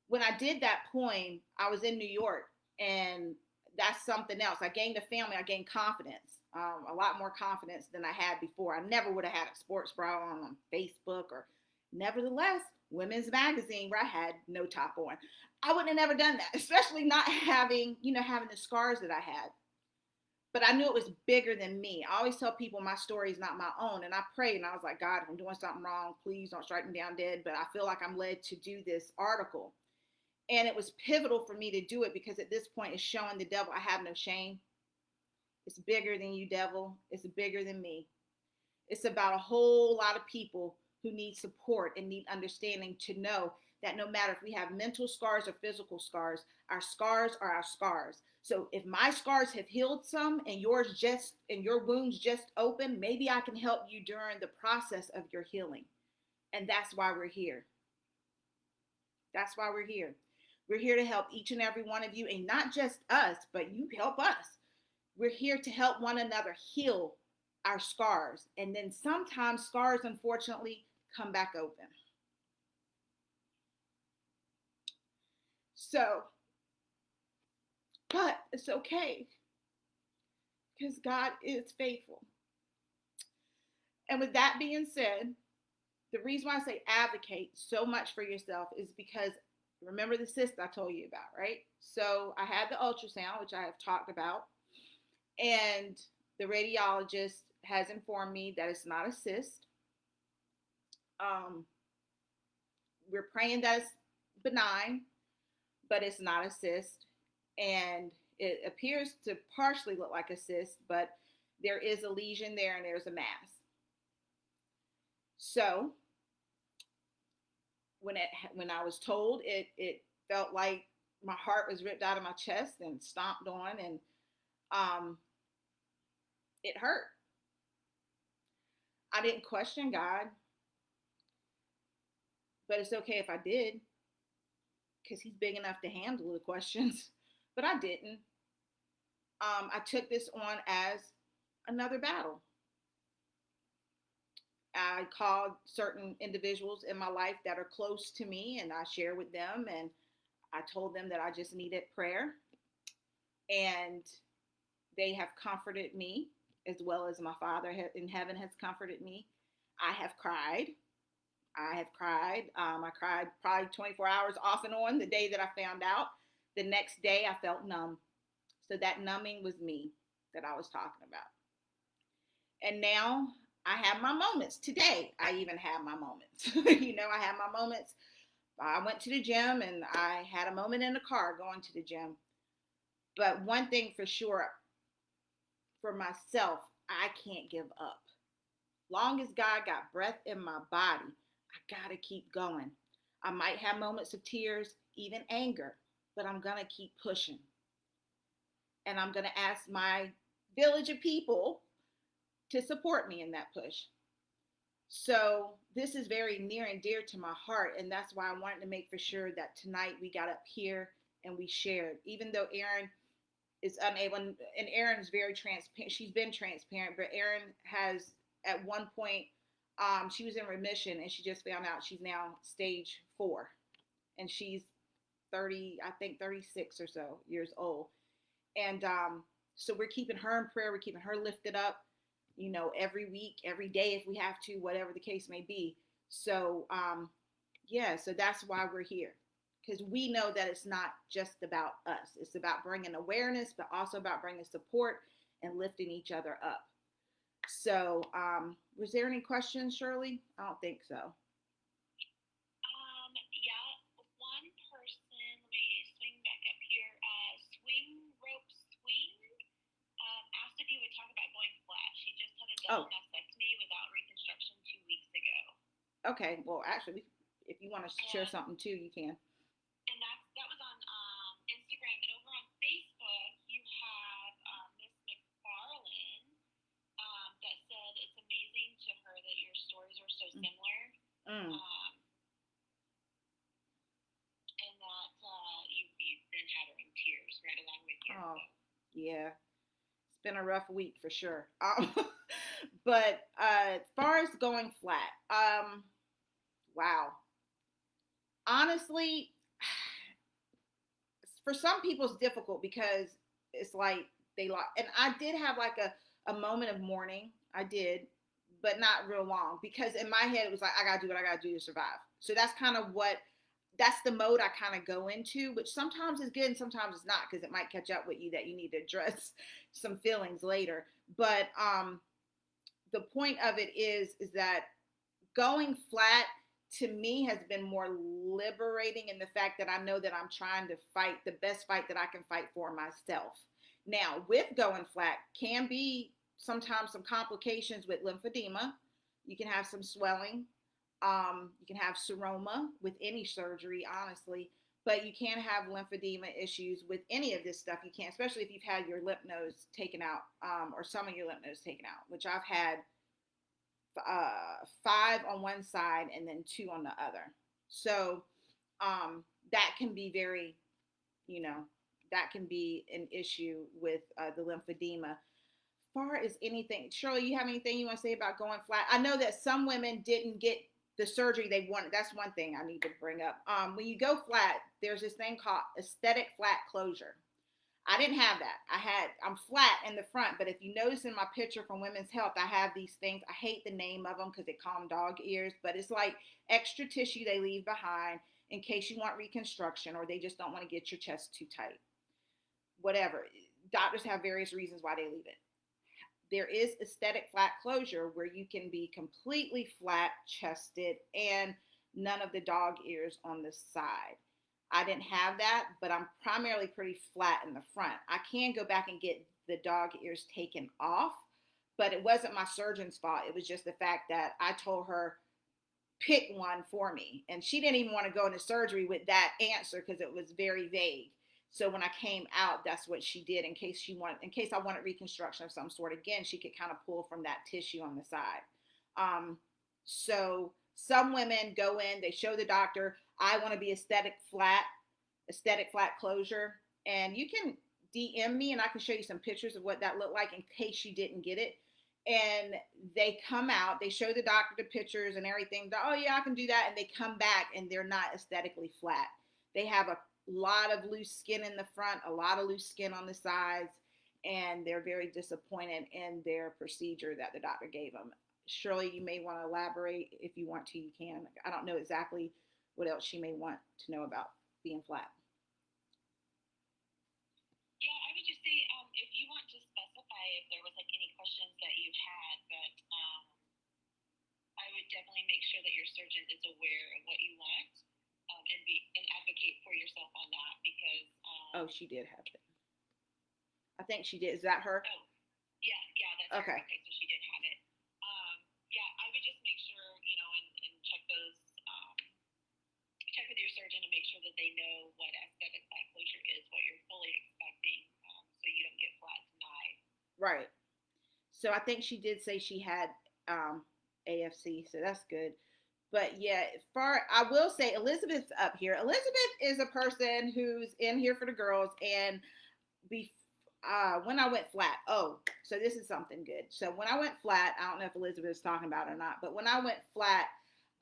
when I did that poem, I was in New York, and that's something else. I gained a family. I gained confidence, a lot more confidence than I had before. I never would have had a sports bra on Facebook, or nevertheless, women's magazine where I had no top on. I wouldn't have never done that, especially not having, having the scars that I had. But I knew it was bigger than me. I always tell people my story is not my own. And I prayed and I was like, God, if I'm doing something wrong, please don't strike me down dead. But I feel like I'm led to do this article. And it was pivotal for me to do it because at this point it's showing the devil I have no shame. It's bigger than you, devil. It's bigger than me. It's about a whole lot of people who need support and need understanding to know that no matter if we have mental scars or physical scars are our scars. So if my scars have healed some and your wounds just open, maybe I can help you during the process of your healing. And that's why we're here. That's why we're here. We're here to help each and every one of you, and not just us, but you help us. We're here to help one another heal our scars. And then sometimes scars, unfortunately, come back open. So, but it's okay because God is faithful. And with that being said, the reason why I say advocate so much for yourself is because remember the cyst I told you about, right? So I had the ultrasound, which I have talked about, and the radiologist has informed me that it's not a cyst. We're praying that it's benign, but it's not a cyst. And it appears to partially look like a cyst, but there is a lesion there and there's a mass. So when I was told, it felt like my heart was ripped out of my chest and stomped on, and it hurt. I didn't question God, but it's okay if I did, because he's big enough to handle the questions. But I didn't. I took this on as another battle. I called certain individuals in my life that are close to me, and I share with them, and I told them that I just needed prayer, and they have comforted me as well as my Father in heaven has comforted me. I have cried. I cried probably 24 hours off and on the day that I found out. The next day I felt numb. So that numbing was me that I was talking about. And now I have my moments. Today I even have my moments. I have my moments. I went to the gym and I had a moment in the car going to the gym. But one thing for sure, for myself, I can't give up. Long as God got breath in my body, I gotta keep going. I might have moments of tears, even anger, but I'm gonna keep pushing. And I'm gonna ask my village of people to support me in that push. So this is very near and dear to my heart, and that's why I wanted to make for sure that tonight we got up here and we shared. Even though Erin is unable, and Erin is very transparent. She's been transparent, but Erin has at one point, she was in remission, and she just found out she's now stage 4, and she's 30, I think 36 or so years old. And so we're keeping her in prayer. We're keeping her lifted up, every week, every day if we have to, whatever the case may be. So, so that's why we're here. Because we know that it's not just about us. It's about bringing awareness, but also about bringing support and lifting each other up. So, was there any questions, Shirley? I don't think so. Yeah, one person, let me swing back up here. Swing Rope Swing asked if you would talk about going flat. She just had a double mastectomy without reconstruction 2 weeks ago. Okay, well, actually, if you want to share something too, you can. And that was on Instagram. And over on Facebook, you have Miss McFarlane that said it's amazing to her that your stories are so similar. And that you then had her in tears right along with you. Oh, yeah. It's been a rough week for sure. But as far as going flat, wow. honestly, for some people it's difficult because it's like they like, and I did have like a moment of mourning. I did, but not real long, because in my head it was like, I gotta do what I gotta do to survive. So that's kind of what, that's the mode I kind of go into, which sometimes is good and sometimes it's not, because it might catch up with you that you need to address some feelings later. But the point of it is that going flat to me has been more liberating in the fact that I know that I'm trying to fight the best fight that I can fight for myself. Now, with going flat can be sometimes some complications with lymphedema. You can have some swelling. You can have seroma with any surgery, honestly, but you can have lymphedema issues with any of this stuff. You can, especially if you've had your lymph nodes taken out, or some of your lymph nodes taken out, which I've had 5 on one side and then 2 on the other. So that can be very, you know, that can be an issue with the lymphedema. Far as anything, Shirley, you have anything you want to say about going flat? I know that some women didn't get the surgery they wanted. That's one thing I need to bring up. When you go flat, there's this thing called aesthetic flat closure. I didn't have that. I'm flat in the front, but if you notice in my picture from Women's Health, I have these things. I hate the name of them because they call them dog ears, but it's like extra tissue they leave behind in case you want reconstruction or they just don't want to get your chest too tight. Whatever. Doctors have various reasons why they leave it. There is aesthetic flat closure where you can be completely flat chested and none of the dog ears on the side. I didn't have that, but I'm primarily pretty flat in the front. I can go back and get the dog ears taken off, but it wasn't my surgeon's fault. It was just the fact that I told her, pick one for me. And she didn't even want to go into surgery with that answer because it was very vague. So when I came out, that's what she did in case I wanted reconstruction of some sort. Again, she could kind of pull from that tissue on the side. So some women go in, they show the doctor, I want to be aesthetic flat closure. And you can DM me and I can show you some pictures of what that looked like in case you didn't get it. And they come out, they show the doctor the pictures and everything. Oh yeah, I can do that. And they come back and they're not aesthetically flat. They have a lot of loose skin in the front, a lot of loose skin on the sides, and they're very disappointed in their procedure that the doctor gave them. Shirley, you may want to elaborate. If you want to, you can. I don't know exactly what else she may want to know about being flat. Yeah, I would just say if you want to specify if there was like any questions that you had, but I would definitely make sure that your surgeon is aware of what you want, and advocate for yourself on that because. Oh, she did have it. I think she did. Is that her? Oh, yeah, that's okay. Her. Okay, so she did have it. Yeah, I would just make sure and check those. Check with your surgeon to make sure that they know what aesthetic flat closure is, what you're fully expecting, so you don't get flat denied. Right. So I think she did say she had AFC, so that's good. But yeah, I will say Elizabeth's up here. Elizabeth is a person who's in here for the girls, and when I went flat, so this is something good. So when I went flat, I don't know if Elizabeth is talking about it or not, but when I went flat,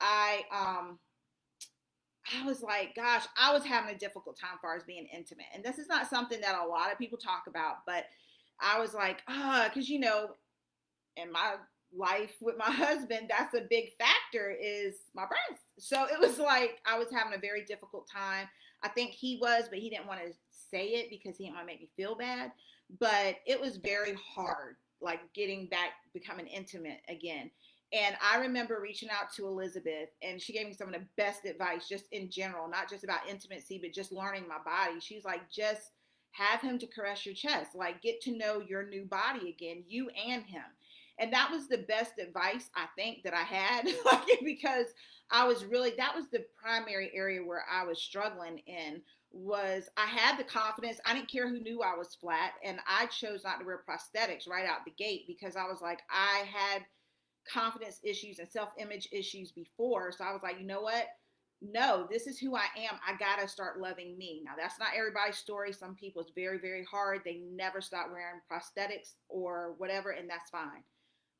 I was like, gosh, I was having a difficult time as far as being intimate. And this is not something that a lot of people talk about, but I was like, because in my life with my husband, that's a big factor is my breast. So it was like I was having a very difficult time. I think he was, but he didn't want to say it because he didn't want to make me feel bad. But it was very hard, like getting back, becoming intimate again. And I remember reaching out to Elizabeth, and she gave me some of the best advice just in general, not just about intimacy, but just learning my body. She's like, just have him to caress your chest, like get to know your new body again, you and him. And that was the best advice I think that I had, because that was the primary area where I was struggling in. Was I had the confidence. I didn't care who knew I was flat, and I chose not to wear prosthetics right out the gate because I was like, I had confidence issues and self-image issues before. So I was like, you know what? No, this is who I am. I gotta start loving me. Now that's not everybody's story. Some people it's very, very hard. They never stop wearing prosthetics or whatever, and that's fine.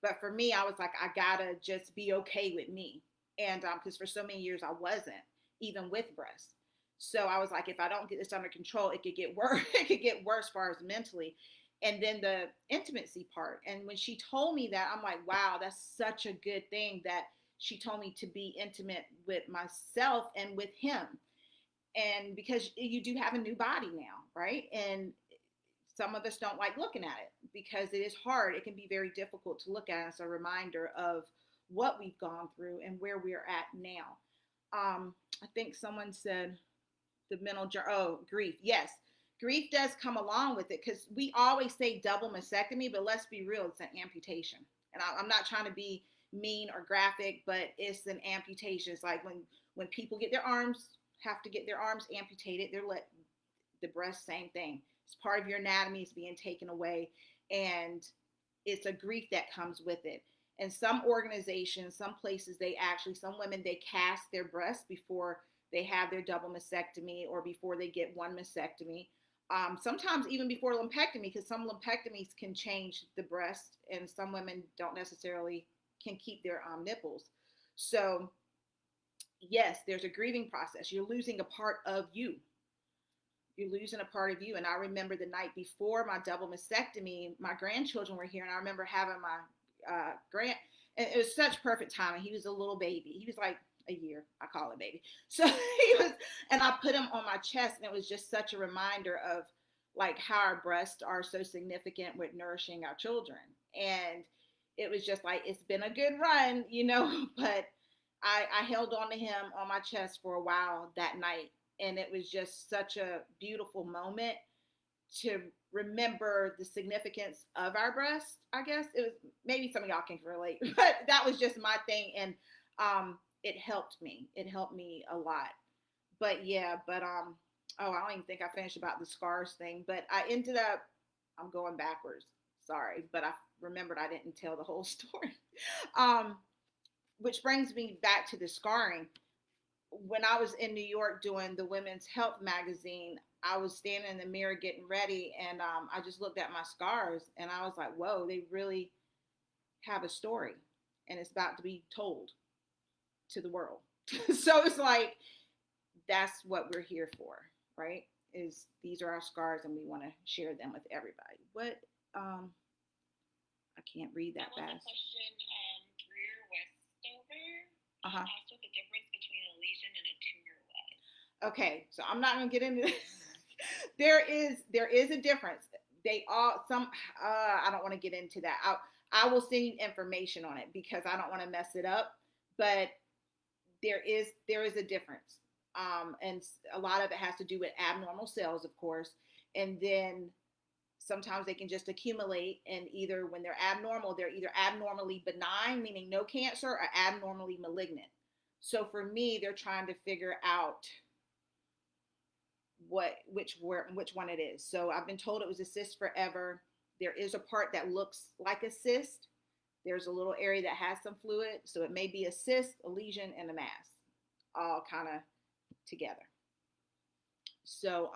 But for me, I was like, I gotta just be okay with me. And because for so many years I wasn't. even with breast. So I was like, if I don't get this under control, it could get worse. It could get worse as far as mentally. And then the intimacy part. And when she told me that, I'm like, wow, that's such a good thing that she told me to be intimate with myself and with him. And because you do have a new body now, right? And some of us don't like looking at it because it is hard. It can be very difficult to look at as a reminder of what we've gone through and where we're at now. I think someone said the grief. Yes, grief does come along with it because we always say double mastectomy, but let's be real, it's an amputation. And I'm not trying to be mean or graphic, but it's an amputation. It's like when people get their arms, have to get their arms amputated, they're let the breast, same thing. It's part of your anatomy is being taken away, and it's a grief that comes with it. And some organizations, some places, some women, they cast their breasts before they have their double mastectomy or before they get one mastectomy. Sometimes even before lumpectomy, because some lumpectomies can change the breast, and some women don't necessarily can keep their nipples. So yes, there's a grieving process. You're losing a part of you. You're losing a part of you. And I remember the night before my double mastectomy, my grandchildren were here, and I remember having my grand, and it was such perfect timing. He was a little baby. He was like a year. I call it baby. So he was, and I put him on my chest, and it was just such a reminder of like how our breasts are so significant with nourishing our children. And it was just like, it's been a good run, but I held on to him on my chest for a while that night. And it was just such a beautiful moment to remember the significance of our breast. I guess it was, maybe some of y'all can relate, but that was just my thing. And it helped me. It helped me a lot. But yeah, oh, I don't even think I finished about the scars thing, but I ended up, I'm going backwards. Sorry, but I remembered I didn't tell the whole story. um, which brings me back to the scarring. When I was in New York doing the Women's Health magazine, I was standing in the mirror getting ready, and I just looked at my scars, and I was like, whoa, they really have a story, and it's about to be told to the world. So it's like, that's what we're here for, right? Is these are our scars, and we want to share them with everybody. What? I can't read that was fast. A question, Greer Westover Uh-huh. asked what the difference between a lesion and a tumor was. Okay, so I'm not gonna get into this. there is a difference. They all some I don't want to get into that. I will send you information on it because I don't want to mess it up. But there is a difference. And a lot of it has to do with abnormal cells, of course, and then sometimes they can just accumulate, and either when they're either abnormally benign, meaning no cancer, or abnormally malignant. So for me, they're trying to figure out which one it is. So I've been told it was a cyst forever. There is a part that looks like a cyst. There's a little area that has some fluid, so it may be a cyst, a lesion, and a mass, all kind of together. So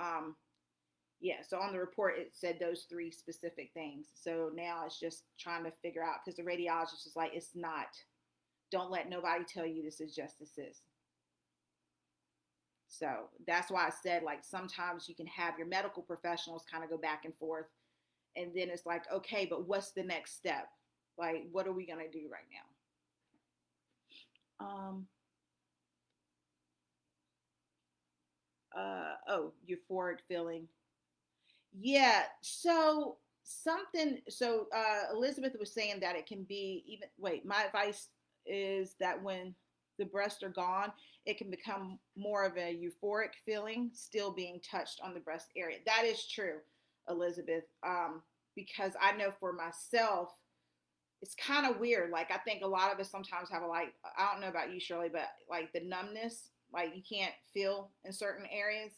yeah, so on the report it said those three specific things. So now it's just trying to figure out, because the radiologist is like, it's not. Don't let nobody tell you this is just a cyst. So that's why I said, like, sometimes you can have your medical professionals kind of go back and forth, and then it's like, okay, but what's the next step? Like, what are we gonna do right now? Euphoric feeling. Yeah. Elizabeth was saying that it can be even. Wait, my advice is that when the breasts are gone, it can become more of a euphoric feeling, still being touched on the breast area. That is true, Elizabeth. Because I know for myself, it's kind of weird. Like, I think a lot of us sometimes have I don't know about you, Shirley, but like the numbness, like you can't feel in certain areas.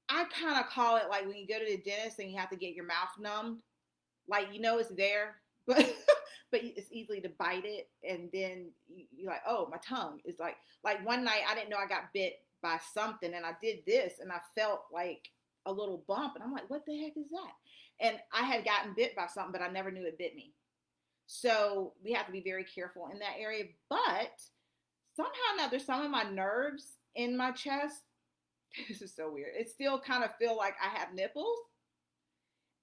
I kind of call it like when you go to the dentist and you have to get your mouth numbed. Like, it's there, but but it's easily to bite it, and then you're like, oh, my tongue is like one night I didn't know I got bit by something, and I did this, and I felt like a little bump, and I'm like, what the heck is that? And I had gotten bit by something, but I never knew it bit me. So we have to be very careful in that area. But somehow or another, some of my nerves, in my chest. This is so weird. It still kind of feel like I have nipples.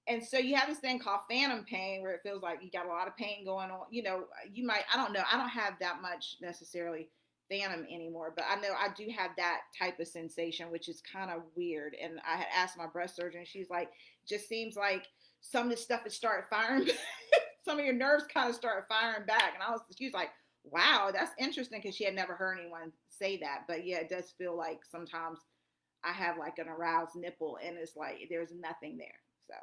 And so you have this thing called phantom pain where it feels like you got a lot of pain going on. You know, you might, I don't know, I don't have that much necessarily phantom anymore, but I know I do have that type of sensation, which is kind of weird. And I had asked my breast surgeon, she's like, just seems like some of this stuff has started firing. Some of your nerves kind of start firing back. And she was like, wow, that's interesting, because she had never heard anyone say that. But yeah, it does feel like sometimes I have like an aroused nipple and it's like there's nothing there. So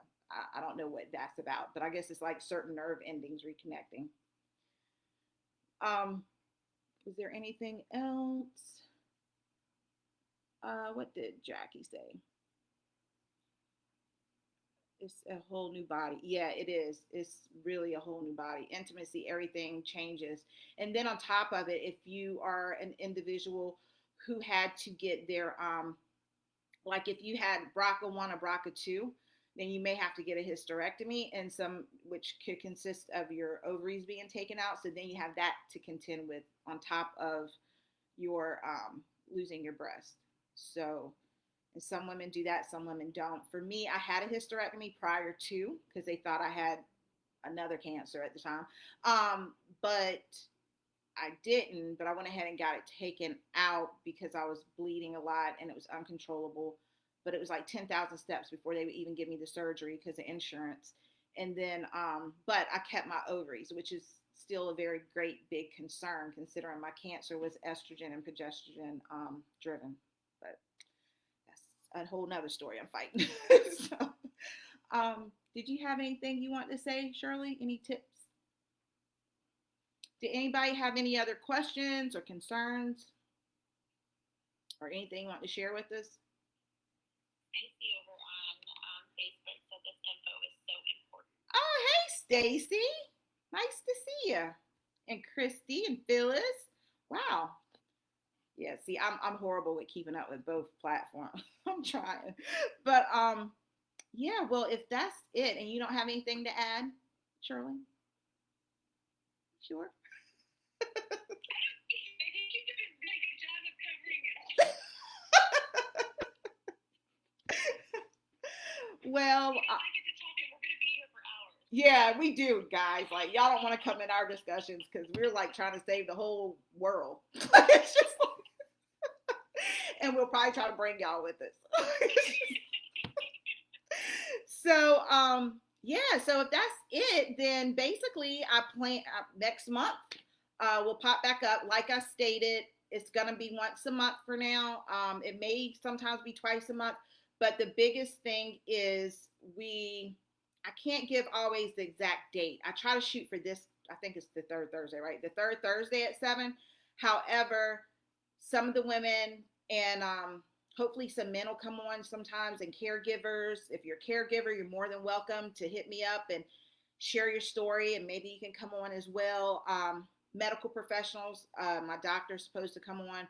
I don't know what that's about, but I guess it's like certain nerve endings reconnecting. Um, is there anything else? What did Jackie say? It's a whole new body. Yeah, it is. It's really a whole new body. Intimacy, everything changes. And then on top of it, if you are an individual who had to get their like if you had BRCA1 or BRCA2, then you may have to get a hysterectomy, and some which could consist of your ovaries being taken out. So then you have that to contend with on top of your losing your breast. So, and some women do that, some women don't. For me, I had a hysterectomy prior to, because they thought I had another cancer at the time. But I didn't, but I went ahead and got it taken out because I was bleeding a lot and it was uncontrollable. But it was like 10,000 steps before they would even give me the surgery because of insurance. And then, but I kept my ovaries, which is still a very great big concern considering my cancer was estrogen and progesterone driven. But that's a whole nother story I'm fighting. So, did you have anything you want to say, Shirley? Any tips? Did anybody have any other questions or concerns or anything you want to share with us? Stacy over on Facebook said this info is so important. Oh, hey, Stacy. Nice to see you. And Christy and Phyllis. Wow. Yeah, see, I'm horrible with keeping up with both platforms. I'm trying. But yeah, well, if that's it and you don't have anything to add, Shirley? Sure. I think you did a really good job of covering it all. Well, I get to talk and we're going to be here for hours. yeah, we do, guys. Like, y'all don't want to come in our discussions because we're like trying to save the whole world. It's just like, and we'll probably try to bring y'all with us. So, yeah. So if that's it, then basically, I plan next month. We'll pop back up. Like I stated, it's gonna be once a month for now. It may sometimes be twice a month, but the biggest thing is I can't give always the exact date. I try to shoot for this. I think it's the third Thursday, right? The third Thursday at 7. However, some of the women and hopefully some men will come on sometimes, and caregivers. If you're a caregiver, you're more than welcome to hit me up and share your story, and maybe you can come on as well. Medical professionals, my doctor's supposed to come on.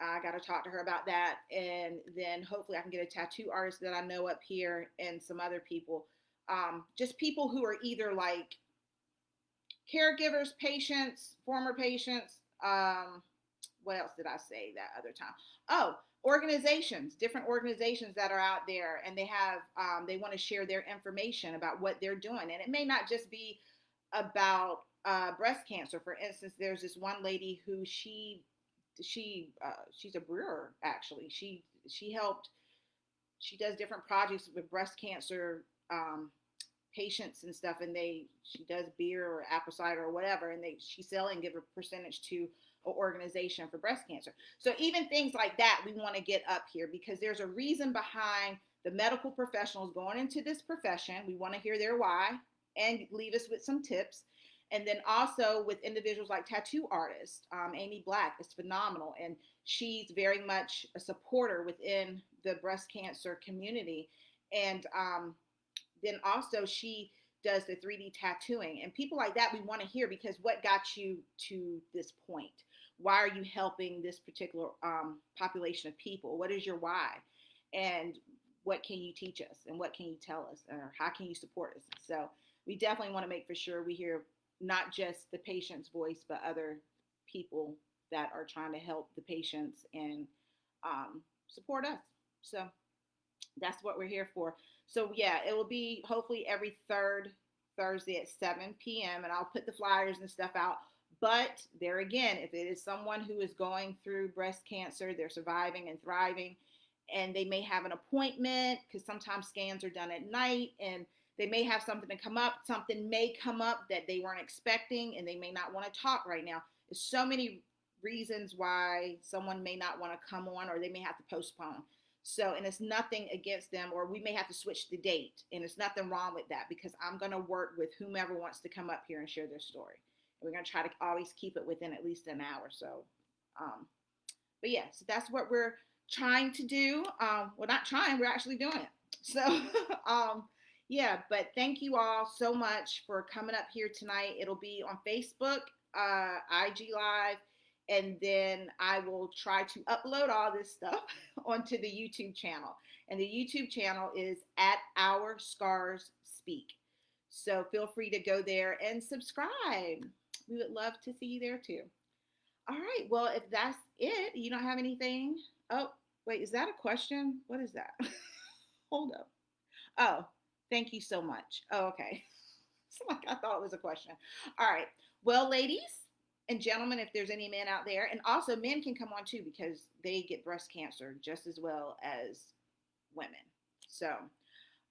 I got to talk to her about that. And then hopefully I can get a tattoo artist that I know up here and some other people. Just people who are either like caregivers, patients, former patients. What else did I say that other time? Oh, organizations, different organizations that are out there, and they want to share their information about what they're doing, and it may not just be about breast cancer. For instance, there's this one lady who she's a brewer actually. She helped. She does different projects with breast cancer patients and stuff, and she does beer or apple cider or whatever, and she sell and give a percentage to an organization for breast cancer. So even things like that we want to get up here because there's a reason behind the medical professionals going into this profession. We want to hear their why and leave us with some tips. And then also with individuals like tattoo artist Amy Black is phenomenal, and she's very much a supporter within the breast cancer community. And then also she does the 3D tattooing, and people like that we want to hear, because what got you to this point? Why are you helping this particular population of people? What is your why? And what can you teach us, and what can you tell us, or how can you support us? So we definitely want to make for sure we hear not just the patient's voice, but other people that are trying to help the patients and support us. So that's what we're here for. So yeah, it will be hopefully every third Thursday at 7 p.m. and I'll put the flyers and stuff out. But there again, if it is someone who is going through breast cancer, they're surviving and thriving, and they may have an appointment because sometimes scans are done at night and they may have something to come up. Something may come up that they weren't expecting and they may not want to talk right now. There's so many reasons why someone may not want to come on or they may have to postpone. So, and it's nothing against them, or we may have to switch the date, and it's nothing wrong with that because I'm going to work with whomever wants to come up here and share their story. And we're going to try to always keep it within at least an hour. So, um, but yeah, so that's what we're trying to do. We're not trying, we're actually doing it. So, yeah, but thank you all so much for coming up here tonight. It'll be on Facebook, IG Live, and then I will try to upload all this stuff onto the YouTube channel. And the YouTube channel is at Our Scars Speak. So feel free to go there and subscribe. We would love to see you there too. All right. Well, if that's it, you don't have anything. Oh, wait, is that a question? What is that? Hold up. Oh, thank you so much. Oh, okay. It's like I thought it was a question. All right. Well, ladies and gentlemen, if there's any men out there, and also men can come on too because they get breast cancer just as well as women. So,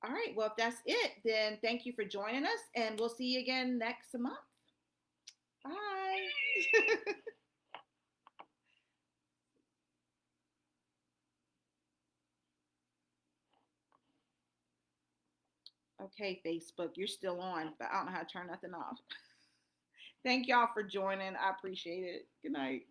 all right. Well, if that's it, then thank you for joining us, and we'll see you again next month. Bye. Okay, Facebook, you're still on, but I don't know how to turn nothing off. Thank y'all for joining. I appreciate it. Good night.